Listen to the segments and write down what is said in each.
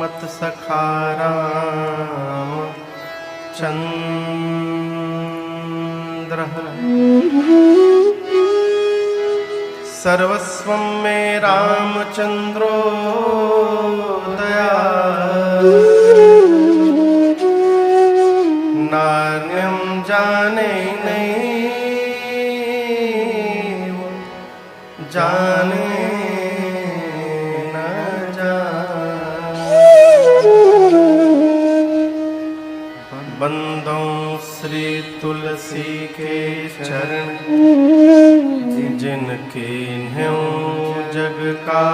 मत सखा राम चंद्र सर्वस्वं मे रामचंद्रो दया नान्यं जाने नहीं जाने न जाने बंदों श्री तुलसी के चरण जिनके ह्यों जग का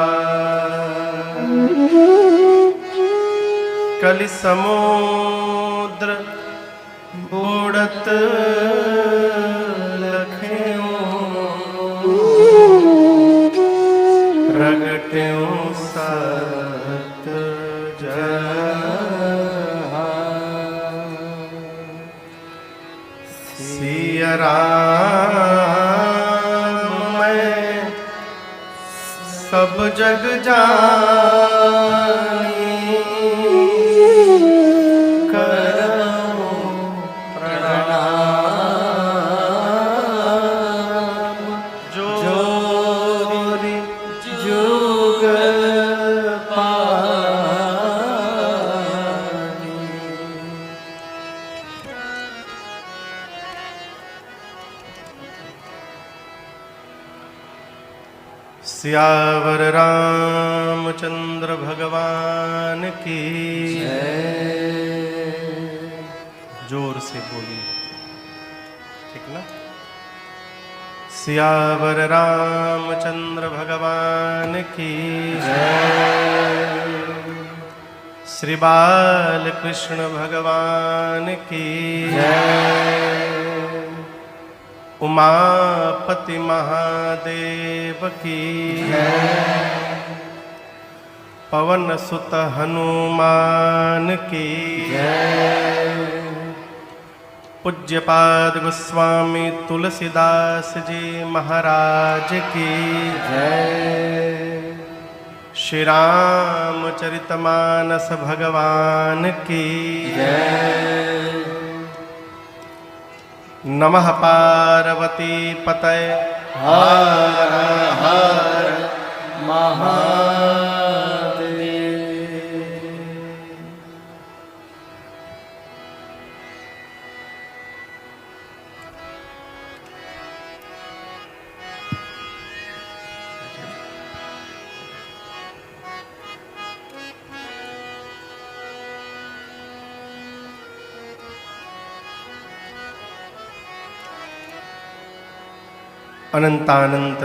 कलि समुद्र बूढ़त लख्यों रगट्यों सत सिया राम मैं सब जग जानी करऊं प्रणाम जोरि जुग पानी। सियावर रामचंद्र भगवान की जय। जोर से बोलिए, ठीक ना। सियावर रामचंद्र भगवान की जय। श्री बाल कृष्ण भगवान की जय। उमापति महादेव की जय। पवन सुत हनुमान की जय। पूज्यपाद गोस्वामी तुलसीदास जी महाराज की जय। श्री रामचरितमानस भगवान की जय। नमः पार्वती पतये हर हर महादेव। अनंतानंत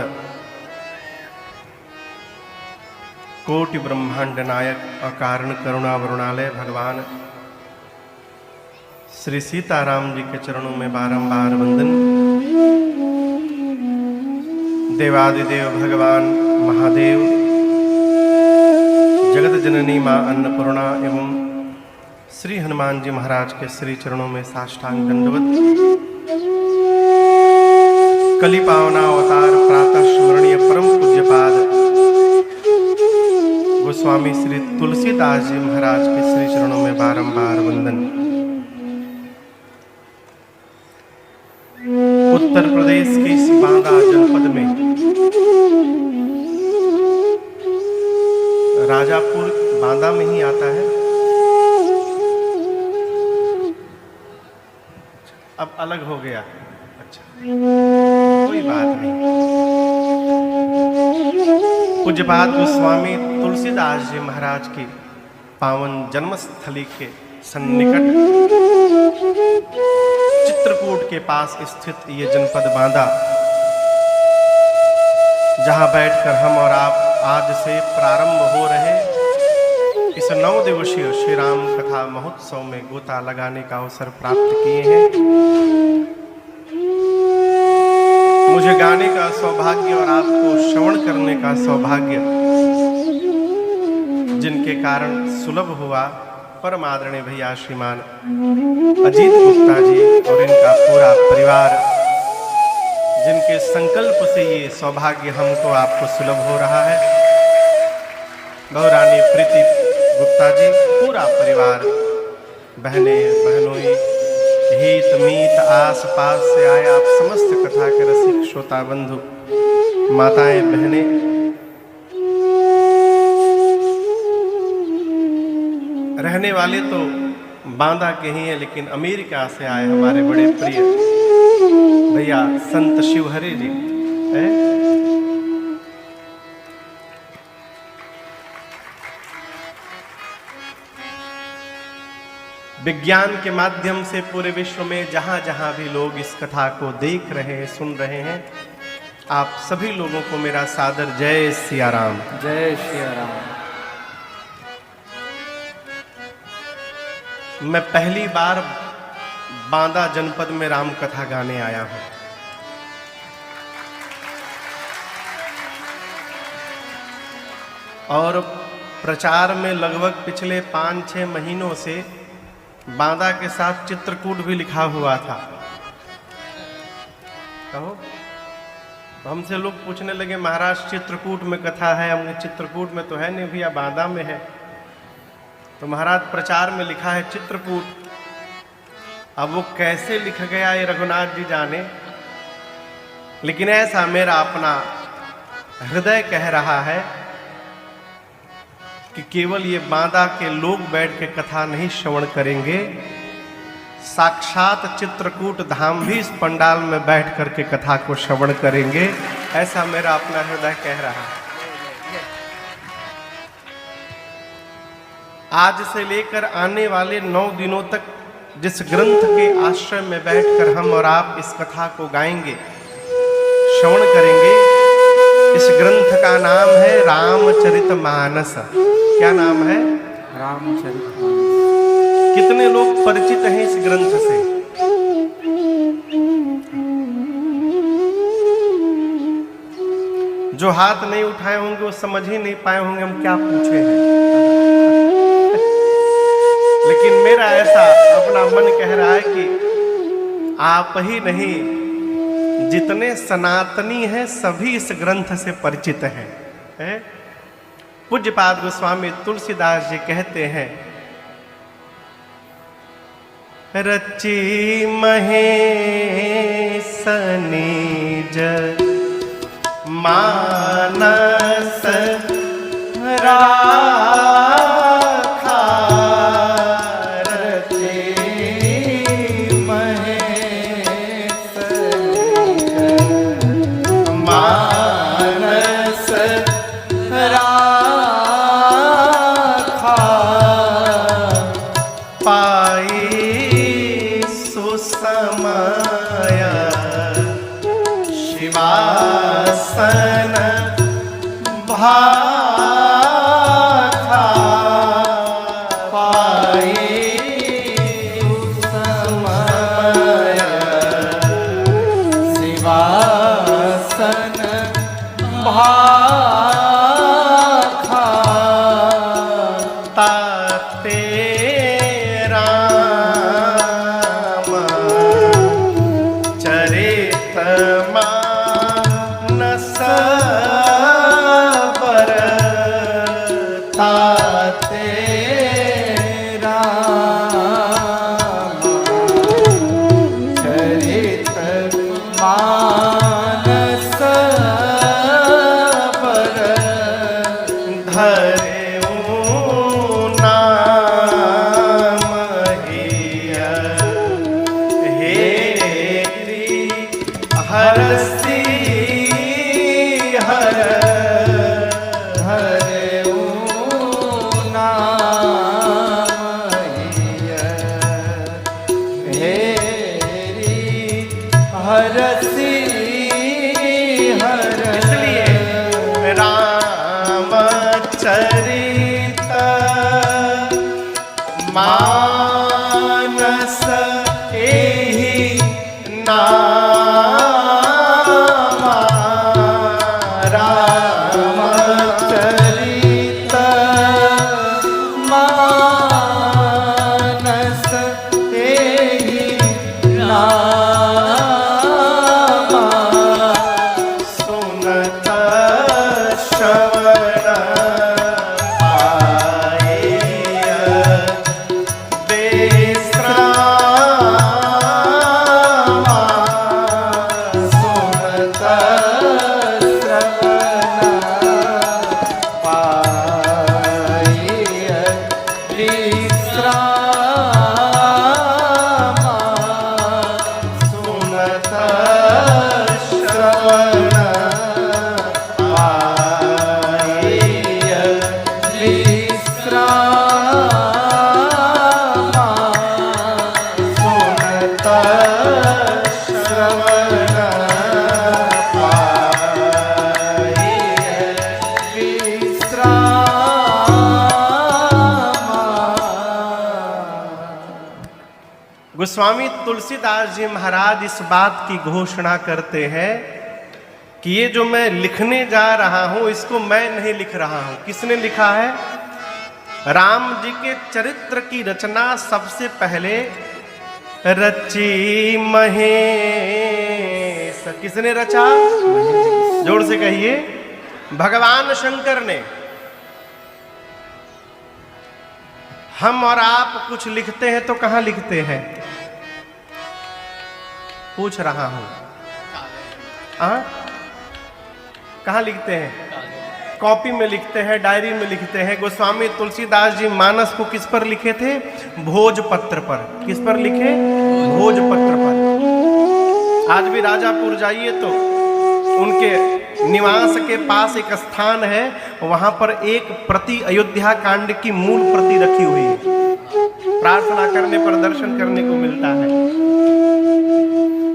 कोटि ब्रह्मांड नायक अकारण करुणा वरुणालय भगवान श्री सीताराम जी के चरणों में बारंबार वंदन। देवादिदेव भगवान महादेव, जगत जननी मां अन्नपूर्णा एवं श्री हनुमान जी महाराज के श्री चरणों में साष्टांग दंडवत। कलि पावना अवतार प्रातः स्मरणीय परम पूज्यपाद गोस्वामी श्री तुलसीदास जी महाराज के श्री चरणों में बारंबार वंदन। उत्तर प्रदेश के इस बांदा जनपद में राजापुर बांदा में ही आता है। अब अलग हो गया, अच्छा कोई बात नहीं। पूज्यपाद गोस्वामी तुलसीदास जी महाराज की पावन जन्मस्थली के सन्निकट चित्रकूट के पास स्थित ये जनपद बांदा, जहां बैठकर हम और आप आज से प्रारंभ हो रहे इस 9 दिवसीय श्री राम कथा महोत्सव में गोता लगाने का अवसर प्राप्त किए हैं। मुझे गाने का सौभाग्य और आपको श्रवण करने का सौभाग्य जिनके कारण सुलभ हुआ, परम आदरणीय भैया श्रीमान अजीत गुप्ता जी और इनका पूरा परिवार, जिनके संकल्प से ये सौभाग्य हमको आपको सुलभ हो रहा है। बहुरानी प्रीति गुप्ता गुप्ता जी, पूरा परिवार, बहने बहनोई, हित मीत आस पास से आए आप समस्त कथा के रसिक श्रोता बंधु, माताएं बहनें, रहने वाले तो बांदा के ही हैं, लेकिन अमेरिका से आए हमारे बड़े प्रिय भैया संत शिवहरे जी है। विज्ञान के माध्यम से पूरे विश्व में जहां जहां भी लोग इस कथा को देख रहे हैं, सुन रहे हैं, आप सभी लोगों को मेरा सादर जय सिया राम। जय सिया राम। मैं पहली बार बांदा जनपद में राम कथा गाने आया हूं। और प्रचार में लगभग पिछले 5-6 महीनों से बांदा के साथ चित्रकूट भी लिखा हुआ था। कहो, हमसे लोग पूछने लगे महाराज चित्रकूट में कथा है, हमने चित्रकूट में तो है नहीं भैया, बांदा में है। तो महाराज प्रचार में लिखा है चित्रकूट, अब वो कैसे लिख गया ये रघुनाथ जी जाने, लेकिन ऐसा मेरा अपना हृदय कह रहा है कि केवल ये बांदा के लोग बैठ के कथा नहीं श्रवण करेंगे, साक्षात चित्रकूट धाम भी इस पंडाल में बैठ करके कथा को श्रवण करेंगे, ऐसा मेरा अपना हृदय कह रहा है। आज से लेकर आने वाले 9 दिनों तक जिस ग्रंथ के आश्रय में बैठकर हम और आप इस कथा को गाएंगे, श्रवण करेंगे, इस ग्रंथ का नाम है रामचरितमानस। क्या नाम है? रामचरितमानस। कितने लोग परिचित हैं इस ग्रंथ से? जो हाथ नहीं उठाए होंगे वो समझ ही नहीं पाए होंगे हम क्या पूछे हैं। लेकिन मेरा ऐसा अपना मन कह रहा है कि आप ही नहीं, जितने सनातनी हैं सभी इस ग्रंथ से परिचित हैं। पूज्यपाद गोस्वामी तुलसीदास जी कहते हैं, रची महेश निज मानस मानस एहि नामा रामचरित मानस एहि नामा सुनत श्रवण पाए गोस्वामी तुलसीदास जी महाराज इस बात की घोषणा करते हैं कि ये जो मैं लिखने जा रहा हूं इसको मैं नहीं लिख रहा हूं। किसने लिखा है? राम जी के चरित्र की रचना सबसे पहले रची महेश। किसने रचा? जोर से कहिए। भगवान शंकर ने। हम और आप कुछ लिखते हैं तो कहां लिखते हैं? पूछ रहा हूं। कहां लिखते हैं? कॉपी में लिखते हैं, डायरी में लिखते हैं। गोस्वामी तुलसीदास जी मानस को किस पर लिखे थे? भोजपत्र पर। किस पर लिखे? भोजपत्र पर। आज भी राजापुर जाइए तो उनके निवास के पास एक स्थान है, वहां पर एक प्रति अयोध्या कांड की मूल प्रति रखी हुई है। प्रार्थना करने पर दर्शन करने को मिलता है।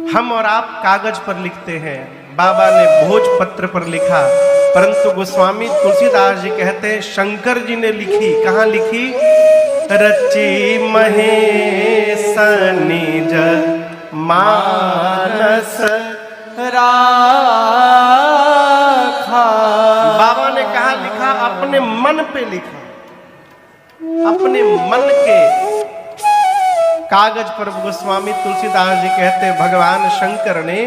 हम और आप कागज पर लिखते हैं, बाबा ने भोजपत्र पर लिखा, परंतु गोस्वामी तुलसीदास जी कहते हैं शंकर जी ने लिखी। कहां लिखी? रची महेश निज मानस राखा। बाबा ने कहा लिखा? अपने मन पे लिखा। अपने मन के कागज पर गोस्वामी तुलसीदास जी कहते हैं भगवान शंकर ने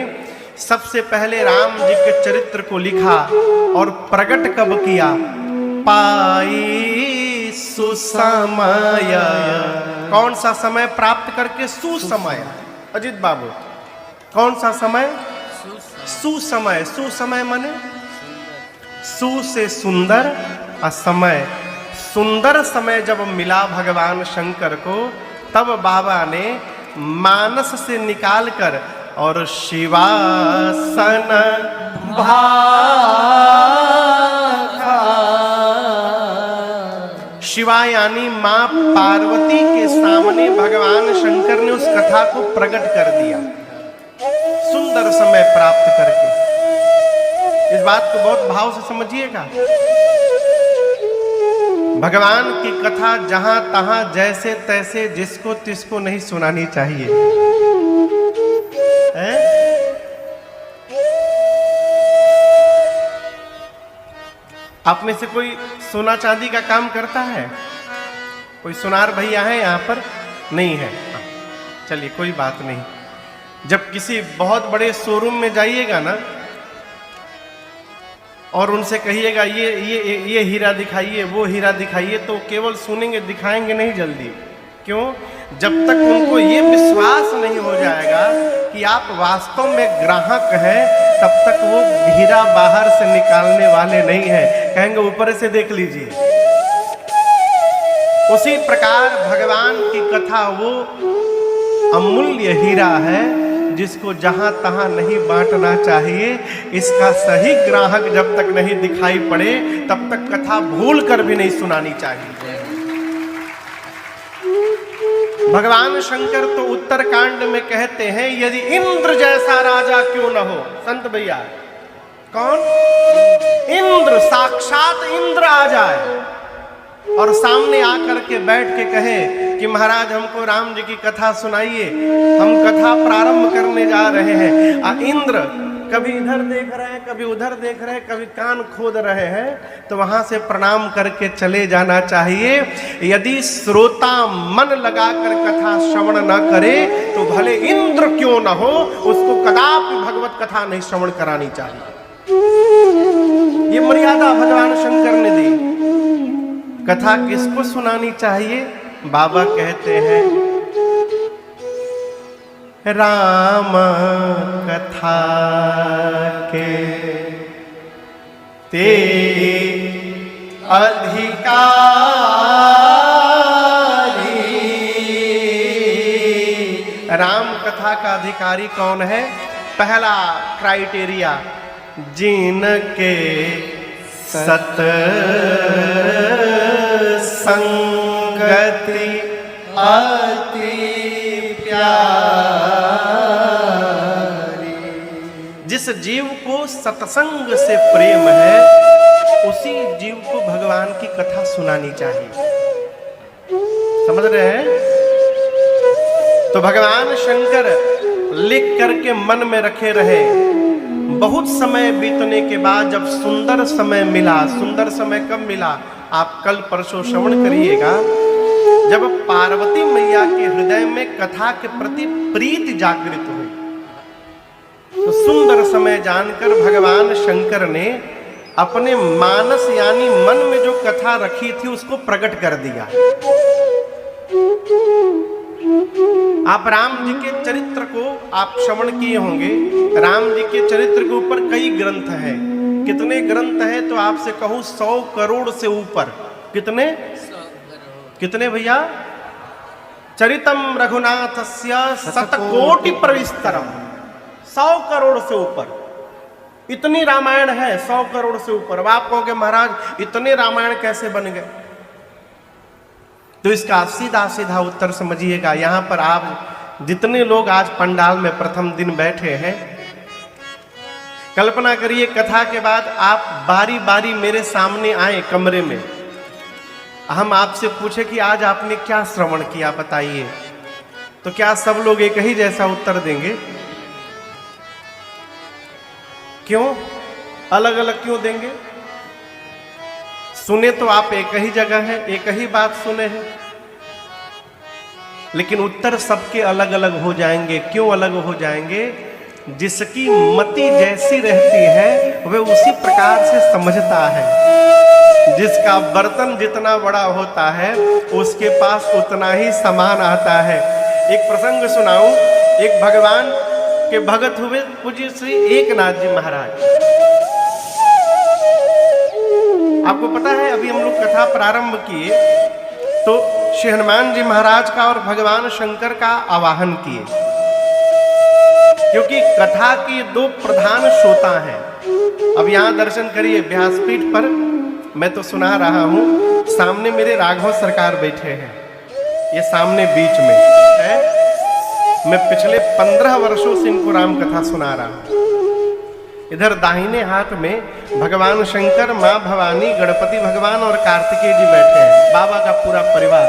सबसे पहले राम जी के चरित्र को लिखा और प्रकट कब किया? पाई सुसमय। कौन सा समय प्राप्त करके? सुसमय। अजित बाबू, कौन सा समय? सुसमय। सुसमय माने सु से सुंदर, असमय। सुंदर समय जब मिला भगवान शंकर को, तब बाबा ने मानस से निकालकर और शिवासन भाखा। शिवा यानी मां पार्वती के सामने भगवान शंकर ने उस कथा को प्रकट कर दिया, सुंदर समय प्राप्त करके। इस बात को बहुत भाव से समझिएगा। भगवान की कथा जहां तहां जैसे तैसे जिसको तिसको नहीं सुनानी चाहिए। आप में से कोई सोना चांदी का काम करता है? कोई सुनार भैया है यहाँ पर? नहीं है। चलिए कोई बात नहीं। जब किसी बहुत बड़े शोरूम में जाइएगा ना और उनसे कहिएगा ये हीरा दिखाइए, वो हीरा दिखाइए, तो केवल सुनेंगे, दिखाएंगे नहीं जल्दी। क्यों? जब तक उनको ये विश्वास नहीं हो जाएगा कि आप वास्तव में ग्राहक हैं, तब तक वो हीरा बाहर से निकालने वाले नहीं हैं। कहेंगे ऊपर से देख लीजिए। उसी प्रकार भगवान की कथा वो अमूल्य हीरा है जिसको जहां तहां नहीं बांटना चाहिए। इसका सही ग्राहक जब तक नहीं दिखाई पड़े तब तक कथा भूल कर भी नहीं सुनानी चाहिए। भगवान शंकर तो उत्तरकांड में कहते हैं यदि इंद्र जैसा राजा क्यों न हो। संत भैया, कौन? इंद्र, साक्षात इंद्र आ जाए और सामने आकर के बैठ के कहे कि महाराज हमको राम जी की कथा सुनाइए, हम कथा प्रारंभ करने जा रहे हैं। इंद्र कभी इधर देख रहे हैं, कभी उधर देख रहे हैं, कभी कान खोद रहे हैं, तो वहां से प्रणाम करके चले जाना चाहिए। यदि श्रोता मन लगाकर कथा श्रवण न करे तो भले इंद्र क्यों न हो, उसको कदापि भगवत कथा नहीं श्रवण करानी चाहिए। ये मर्यादा भगवान शंकर ने दी। कथा किसको सुनानी चाहिए? बाबा कहते हैं राम कथा के ते अधिकारी। राम कथा का अधिकारी कौन है? पहला क्राइटेरिया, जिनके सत्संगति अति प्यारी। जिस जीव को सत्संग से प्रेम है उसी जीव को भगवान की कथा सुनानी चाहिए। समझ रहे हैं? तो भगवान शंकर लिख करके मन में रखे रहे। बहुत समय बीतने के बाद जब सुंदर समय मिला, सुंदर समय कब मिला आप कल परसों श्रवण करिएगा, जब पार्वती मैया के हृदय में कथा के प्रति प्रीति जागृत हुई, तो सुंदर समय जानकर भगवान शंकर ने अपने मानस यानी मन में जो कथा रखी थी उसको प्रकट कर दिया। आप राम जी के चरित्र को आप श्रवण किए होंगे। राम जी के चरित्र के ऊपर कई ग्रंथ हैं। कितने ग्रंथ हैं तो आपसे कहूं 100 करोड़ से ऊपर। कितने भैया? चरितम रघुनाथस्य शतकोटि प्रविस्तरम, 100 करोड़ से ऊपर इतनी रामायण है, 100 करोड़ से ऊपर। अब आप कहोगे महाराज इतने रामायण कैसे बन गए? तो इसका सीधा सीधा उत्तर समझिएगा। यहां पर आप जितने लोग आज पंडाल में प्रथम दिन बैठे हैं, कल्पना करिए कथा के बाद आप बारी बारी मेरे सामने आए कमरे में, हम आपसे पूछे कि आज आपने क्या श्रवण किया बताइए, तो क्या सब लोग एक ही जैसा उत्तर देंगे? क्यों? अलग अलग क्यों देंगे? सुने तो आप एक ही जगह है, एक ही बात सुने हैं, लेकिन उत्तर सबके अलग अलग हो जाएंगे। क्यों अलग हो जाएंगे? जिसकी मति जैसी रहती है वह उसी प्रकार से समझता है। जिसका बर्तन जितना बड़ा होता है उसके पास उतना ही सामान आता है। एक प्रसंग सुनाऊं। एक भगवान के भगत हुए पूज्य श्री एकनाथ जी महाराज। आपको पता है अभी हम लोग कथा प्रारंभ किए तो श्री हनुमान जी महाराज का और भगवान शंकर का आवाहन किए, क्योंकि कथा के 2 प्रधान श्रोता हैं। अब यहां दर्शन करिए व्यासपीठ पर, मैं तो सुना रहा हूं, सामने मेरे राघव सरकार बैठे हैं, ये सामने बीच में है। मैं पिछले 15 वर्षों से इनको राम कथा सुना रहा हूं। इधर दाहिने हाथ में भगवान शंकर, मां भवानी, गणपति भगवान और कार्तिकेय जी बैठे हैं, बाबा का पूरा परिवार।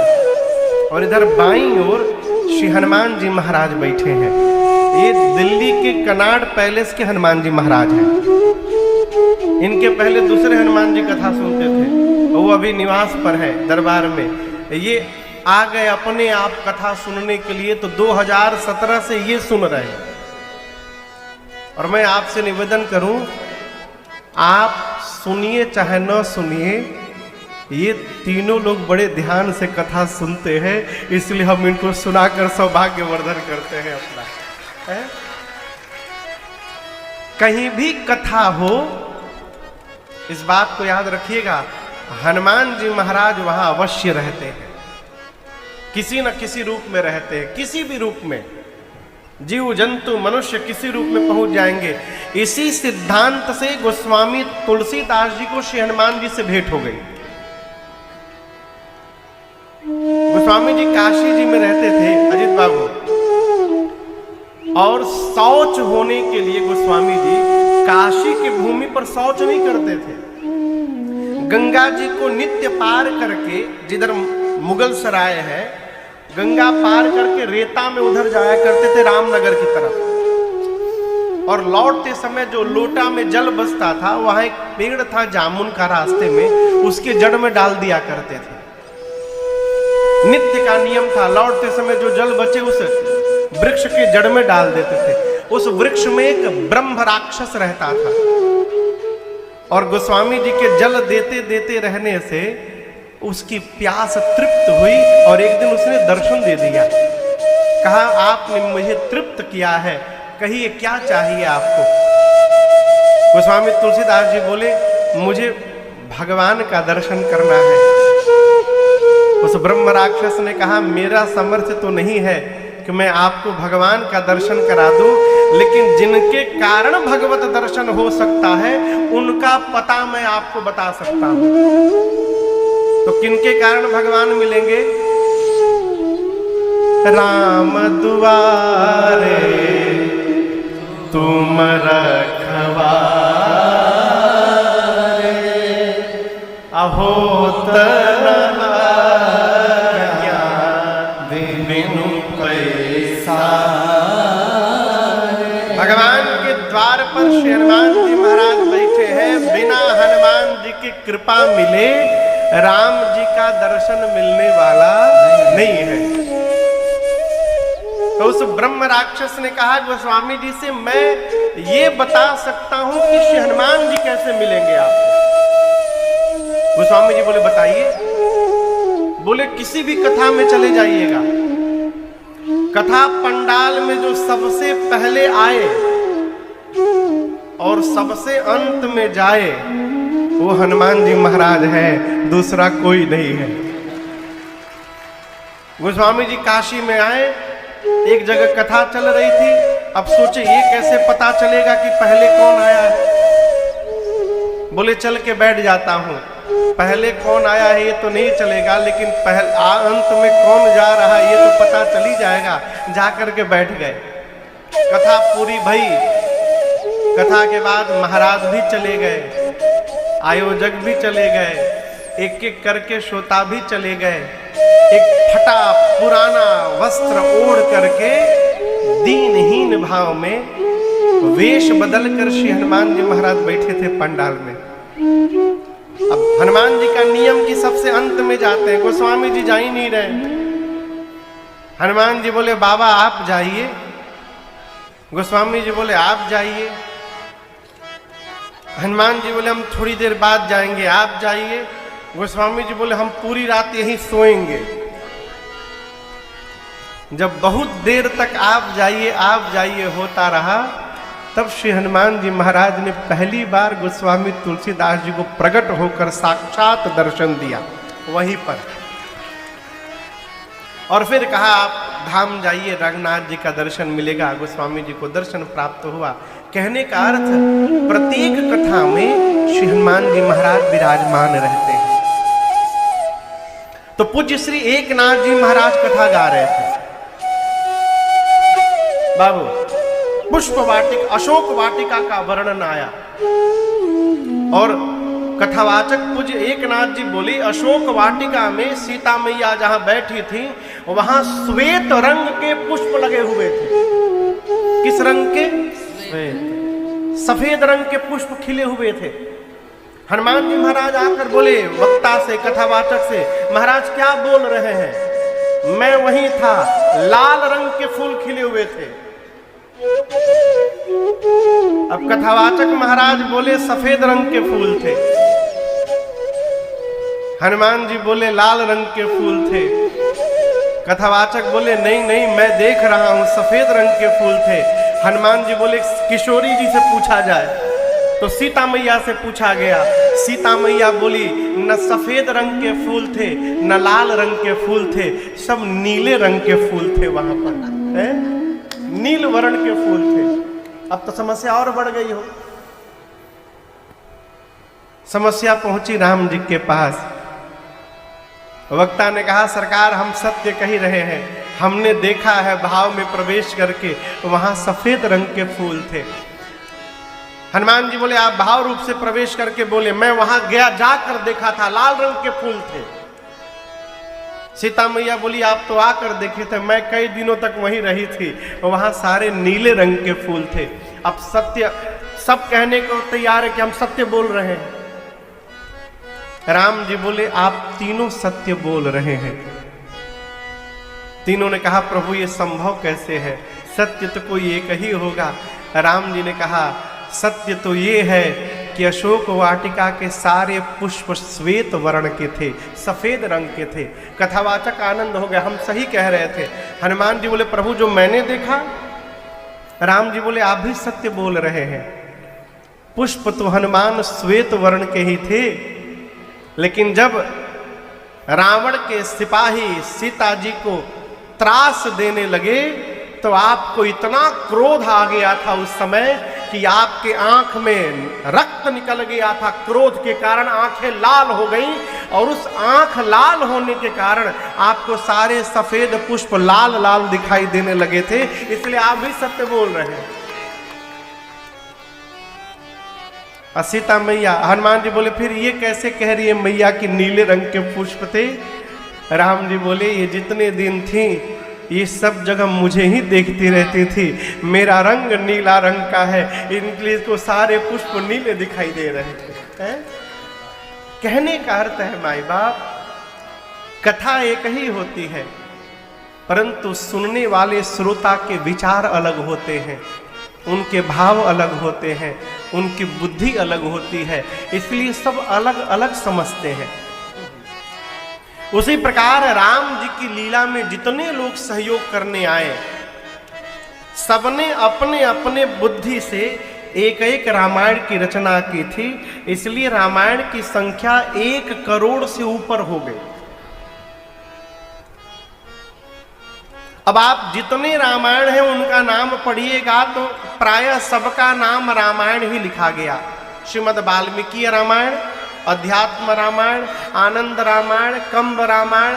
और इधर बाईं ओर श्री हनुमान जी महाराज बैठे हैं। ये दिल्ली के कनाड पैलेस के हनुमान जी महाराज हैं। इनके पहले दूसरे हनुमान जी कथा सुनते थे, वो अभी निवास पर है दरबार में। ये आ गए अपने आप कथा सुनने के लिए, तो 2017 से ये सुन रहे हैं। और मैं आपसे निवेदन करूं, आप सुनिए चाहे न सुनिए, ये तीनों लोग बड़े ध्यान से कथा सुनते हैं, इसलिए हम इनको सुनाकर सौभाग्यवर्धन करते हैं अपना। है? कहीं भी कथा हो, इस बात को याद रखिएगा, हनुमान जी महाराज वहां अवश्य रहते हैं, किसी न किसी रूप में रहते हैं। किसी भी रूप में, जीव जंतु मनुष्य किसी रूप में पहुंच जाएंगे। इसी सिद्धांत से गोस्वामी तुलसीदास जी को श्री हनुमान जी से भेंट हो गई। गोस्वामी जी काशी जी में रहते थे, अजित बाबू, और शौच होने के लिए गोस्वामी जी काशी की भूमि पर शौच नहीं करते थे। गंगा जी को नित्य पार करके, जिधर मुगल सराय है, गंगा पार करके रेता में उधर जाया करते थे रामनगर की तरफ। और लौटते समय जो लोटा में जल बचता था, वहां एक पेड़ था जामुन का रास्ते में, उसके जड़ में डाल दिया करते थे। नित्य का नियम था, लौटते समय जो जल बचे उस वृक्ष के जड़ में डाल देते थे। उस वृक्ष में एक ब्रह्म राक्षस रहता था, और गोस्वामी जी के जल देते देते रहने से उसकी प्यास तृप्त हुई, और एक दिन उसने दर्शन दे दिया। कहा, आपने मुझे तृप्त किया है, कहिए क्या चाहिए आपको? गोस्वामी तुलसीदास जी बोले, मुझे भगवान का दर्शन करना है। उस ब्रह्म राक्षस ने कहा, मेरा सामर्थ्य तो नहीं है कि मैं आपको भगवान का दर्शन करा दूं, लेकिन जिनके कारण भगवत दर्शन हो सकता है उनका पता मैं आपको बता सकता हूं। तो किनके कारण भगवान मिलेंगे? राम दुआरे तुम रखवारे, अहो तना बिनु पैसा श्री हनुमान जी महाराज बैठे हैं, बिना हनुमान जी की कृपा मिले राम जी का दर्शन मिलने वाला नहीं है। तो उस ब्रह्म राक्षस ने कहा गोस्वामी जी से, मैं ये बता सकता हूं कि श्री हनुमान जी कैसे मिलेंगे आपको। गोस्वामी जी बोले बताइए। बोले किसी भी कथा में चले जाइएगा, कथा पंडाल में जो सबसे पहले आए और सबसे अंत में जाए वो हनुमान जी महाराज है, दूसरा कोई नहीं है। गोस्वामी जी काशी में आए, एक जगह कथा चल रही थी। अब सोचे ये कैसे पता चलेगा कि पहले कौन आया है। बोले चल के बैठ जाता हूं, पहले कौन आया है ये तो नहीं चलेगा, लेकिन अंत में कौन जा रहा है ये तो पता चल ही जाएगा। जाकर के बैठ गए, कथा पूरी भई। कथा के बाद महाराज भी चले गए, आयोजक भी चले गए, एक एक करके श्रोता भी चले गए। एक फटा पुराना वस्त्र ओढ़ करके दीनहीन भाव में वेश बदल कर श्री हनुमान जी महाराज बैठे थे पंडाल में। अब हनुमान जी का नियम कि सबसे अंत में जाते हैं, गोस्वामी जी जा ही नहीं रहे। हनुमान जी बोले बाबा आप जाइए। गोस्वामी जी बोले आप जाइए। हनुमान जी बोले हम थोड़ी देर बाद जाएंगे, आप जाइए। गोस्वामी जी बोले हम पूरी रात यहीं सोएंगे। जब बहुत देर तक आप जाइए होता रहा, तब श्री हनुमान जी महाराज ने पहली बार गोस्वामी तुलसीदास जी को प्रकट होकर साक्षात दर्शन दिया वहीं पर। और फिर कहा आप धाम जाइए, रंगनाथ जी का दर्शन मिलेगा। गोस्वामी जी को दर्शन प्राप्त हुआ। कहने का अर्थ प्रत्येक कथा में श्री हनुमान जी महाराज विराजमान रहते हैं। तो पूज्य श्री एकनाथ जी महाराज कथा गा रहे थे। बाबू पुष्प वाटिका, अशोक वाटिका का वर्णन आया और कथावाचक पूज्य एकनाथ जी बोली अशोक वाटिका में सीता मैया जहां बैठी थी वहां श्वेत रंग के पुष्प लगे हुए थे। किस रंग के? श्वेत, सफेद रंग के पुष्प खिले हुए थे। हनुमान जी महाराज आकर बोले वक्ता से, कथावाचक से, महाराज क्या बोल रहे हैं? मैं वहीं था, लाल रंग के फूल खिले हुए थे। अब कथावाचक महाराज बोले सफेद रंग के फूल थे। हनुमान जी बोले लाल रंग के फूल थे। कथावाचक बोले नहीं नहीं मैं देख रहा हूं सफेद रंग के फूल थे। हनुमान जी बोले किशोरी जी से पूछा जाए। तो सीता मैया से पूछा गया। सीता मैया बोली न सफेद रंग के फूल थे न लाल रंग के फूल थे, सब नीले रंग के फूल थे वहां पर, है? नील वर्ण के फूल थे। अब तो समस्या और बढ़ गई हो। समस्या पहुंची राम जी के पास। वक्ता ने कहा सरकार हम सत्य कह रहे हैं, हमने देखा है भाव में प्रवेश करके वहां सफेद रंग के फूल थे। हनुमान जी बोले आप भाव रूप से प्रवेश करके बोले मैं वहां गया, जाकर देखा था लाल रंग के फूल थे। सीता मैया बोली आप तो आकर देखे थे, मैं कई दिनों तक वहीं रही थी, वहां सारे नीले रंग के फूल थे। अब सत्य सब कहने को तैयार है कि हम सत्य बोल रहे हैं। राम जी बोले आप तीनों सत्य बोल रहे हैं। तीनों ने कहा प्रभु ये संभव कैसे है, सत्य तो कोई एक ही होगा। राम जी ने कहा सत्य तो ये है कि अशोक वाटिका के सारे पुष्प श्वेत वर्ण के थे, सफेद रंग के थे। कथावाचक आनंद हो गया, हम सही कह रहे थे। हनुमान जी बोले प्रभु जो मैंने देखा। राम जी बोले आप भी सत्य बोल रहे हैं। पुष्प तो हनुमान श्वेत वर्ण के ही थे, लेकिन जब रावण के सिपाही सीता जी को त्रास देने लगे तो आपको इतना क्रोध आ गया था उस समय कि आपके आंख में रक्त निकल गया था। क्रोध के कारण आंखें लाल हो गईं और उस आंख लाल होने के कारण आपको सारे सफेद पुष्प लाल लाल दिखाई देने लगे थे, इसलिए आप भी सत्य बोल रहे हैं। और सीता मैया, हनुमान जी बोले फिर ये कैसे कह रही है मैया कि नीले रंग के पुष्प थे? राम जी बोले ये जितने दिन थी ये सब जगह मुझे ही देखती रहती थी। मेरा रंग नीला रंग का है, इनके को सारे पुष्प नीले दिखाई दे रहे थे। है? कहने का अर्थ है माई बाप, कथा एक ही होती है, परंतु सुनने वाले श्रोता के विचार अलग होते हैं, उनके भाव अलग होते हैं, उनकी बुद्धि अलग होती है, इसलिए सब अलग अलग समझते हैं। उसी प्रकार राम जी की लीला में जितने लोग सहयोग करने आए, सबने अपने अपने बुद्धि से एक एक रामायण की रचना की थी, इसलिए रामायण की संख्या 1 करोड़ से ऊपर हो गई। अब आप जितने रामायण हैं उनका नाम पढ़िएगा तो प्रायः सबका नाम रामायण ही लिखा गया। श्रीमद् वाल्मीकि रामायण, अध्यात्म रामायण, आनंद रामायण, कंब रामायण,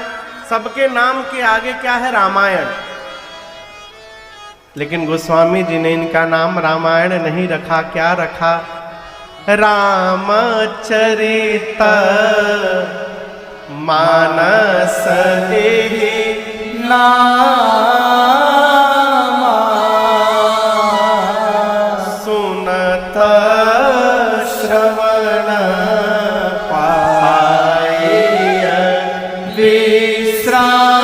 सबके नाम के आगे क्या है? रामायण। लेकिन गोस्वामी जी ने इनका नाम रामायण नहीं रखा, क्या रखा? रामचरित मानस सुनत श्रवण पाए विश्राम।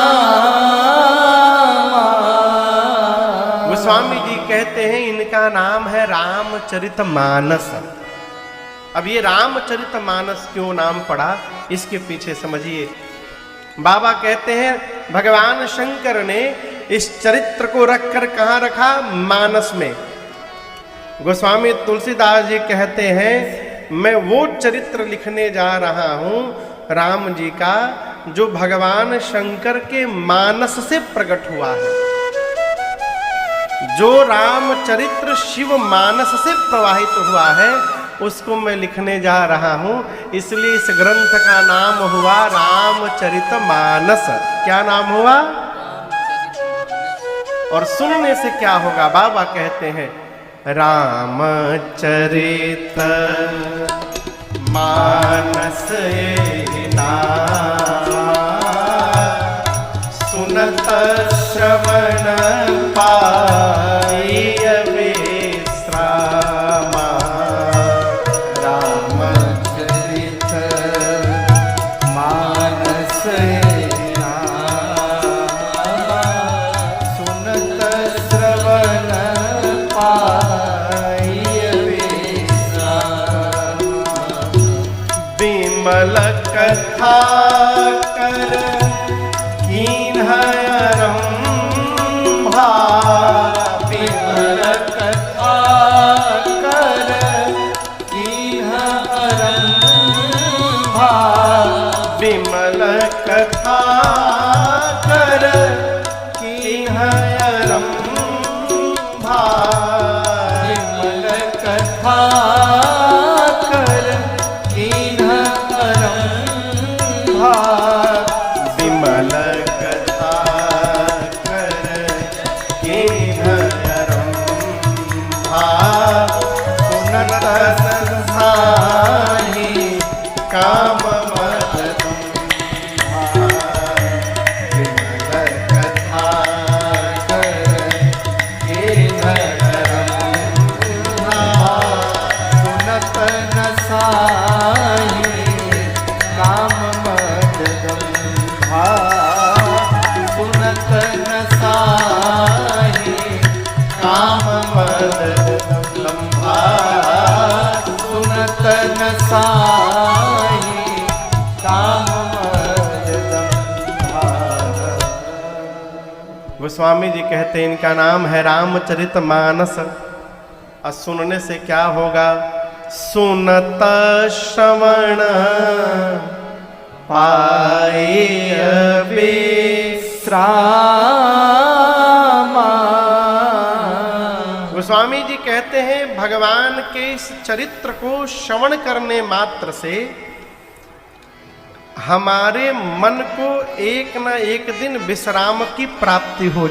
गोस्वामी जी कहते हैं इनका नाम है रामचरितमानस। अब ये रामचरितमानस क्यों नाम पड़ा, इसके पीछे समझिए। बाबा कहते हैं भगवान शंकर ने इस चरित्र को रखकर कहाँ रखा? मानस में। गोस्वामी तुलसीदास जी कहते हैं मैं वो चरित्र लिखने जा रहा हूं राम जी का जो भगवान शंकर के मानस से प्रकट हुआ है। जो रामचरित्र शिव मानस से प्रवाहित हुआ है उसको मैं लिखने जा रहा हूं, इसलिए इस ग्रंथ का नाम हुआ रामचरितमानस। क्या नाम हुआ? और सुनने से क्या होगा? बाबा कहते हैं रामचरित मानस सुनत श्रवण पाई विश्रामा। रामचरित मानस सुनत श्रवण पाई विश्रामा। विमल कथा कर कीन्हरम्भा। विमल कथा कर कीन्हरम्भा। विमल कथा कर कीन्हरम्भा। विमल कथा कर कीन्हरम्भा। विमल कथा कर कीन्हरम्भा। सुनत संसाहि काम मदम्भा। विमल कथा कर कीन्हरम्भा। सुनत नसाहि काम मदम्भा। सुनत नसाहि काम मदम्भा। सुनत नसाहि काम मदम्भा। गोस्वामी जी कहते हैं इनका नाम है रामचरितमानस। और सुनने से क्या होगा? सुनत श्रवण पाए विश्रामा। गोस्वामी जी कहते हैं भगवान के इस चरित्र को श्रवण करने मात्र से हमारे मन को एक न एक दिन विश्राम की प्राप्ति हो